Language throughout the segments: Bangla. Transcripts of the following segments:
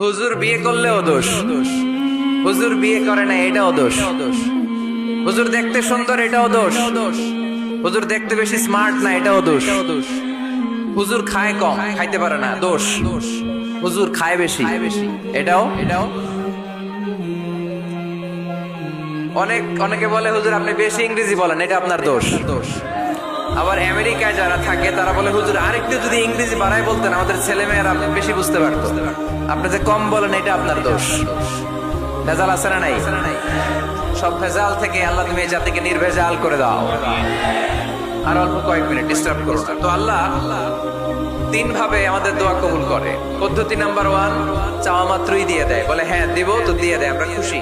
হুজুর বিয়ে করলেও দোষ, হুজুর বিয়ে করে না এটাও দোষ, হুজুর দেখতে সুন্দর এটাও দোষ, হুজুর দেখতে বেশি স্মার্ট না এটাও দোষ, হুজুর খায় কম খাইতে পারে না দোষ, হুজুর খায় বেশি এটাও। অনেকে বলে হুজুর আপনি বেশি ইংরেজি বলেন এটা আপনার দোষ। আবার আমেরিকায় যারা থাকে তারা বলে হুজুর আরেকটু যদি ইংরেজি বাড়ায় বলতেন আমাদের ছেলেমেয়েরা বেশি বুঝতে পারতো। আপনি যে কম বলেন এটা আপনার দোষ। ভেজাল আছে না নাই? সব ভেজাল থেকে আল্লাহ তুমি এই জাতিকে নির্ভেজাল করে দাও। আর অল্প কয়েক মিনিট ডিস্টার্ব করো না। তো আল্লাহ তিন ভাবে আমাদের দোয়া কবুল করে। পদ্ধতি নাম্বার 1, চাওয়া মাত্রই দিয়ে দেয়, বলে হ্যাঁ দিব তো দিয়ে দেয়, আমরা খুশি।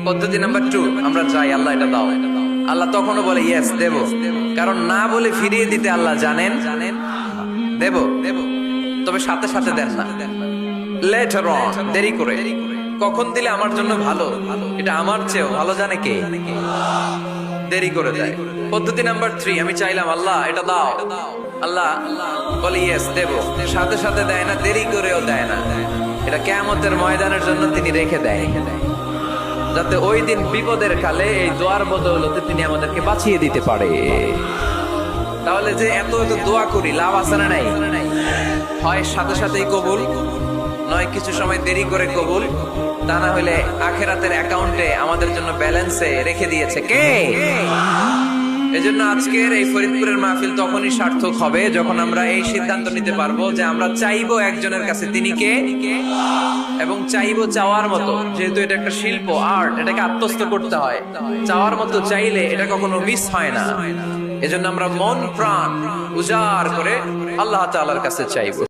পদ্ধতি নাম্বার 2, আমরা চাই আল্লাহ এটা দাও, আল্লাহ তখনও বলে ইয়েস দেব, কারণ না বলে ফিরিয়ে দিতে আল্লাহ জানেন দেব, তবে সাথে সাথে দেন না, লেটার অন, দেরি করে। কখন দিলে আমার জন্য ভালো, এটা আমার চেয়েও ভালো জানে কে, দেরি করে দেয়। পদ্ধতি নাম্বার 3, আমি চাইলাম আল্লাহ এটা দাও, আল্লাহ বলে ইয়েস দেব, সাথে সাথে দেয় না, দেরি করেও দেয় না। এটা কিয়ামতের ময়দানের জন্য তিনি রেখে দেয়, যাতে ওই দিন বিপদের কালে এই দোয়ার বদৌলতে তিনি আমাদেরকে বাঁচিয়ে দিতে পারে। তাহলে যে এত এত দোয়া করি লাভ আছে না নাই? হয় সাথে সাথেই কবুল, নয় কিছু সময় দেরি করে কবুল, তা না হলে আখেরাতের অ্যাকাউন্টে আমাদের জন্য ব্যালেন্সে রেখে দিয়েছে কে? এজন্য আজকের এই ফরিদপুরের মাহফিল তখনই সার্থক হবে যখন আমরা এই সিদ্ধান্ত নিতে পারবো যে আমরা চাইবো একজনের কাছে, তিনি কে, এবং চাইবো চাওয়ার মতো। যেহেতু এটা একটা শিল্প, আর্ট, এটাকে আত্মস্থ করতে হয়। চাওয়ার মতো চাইলে এটা কখনো মিস হয় না। এজন্য আমরা মন প্রাণ উজাড় করে আল্লাহ তাআলার কাছে চাইবো।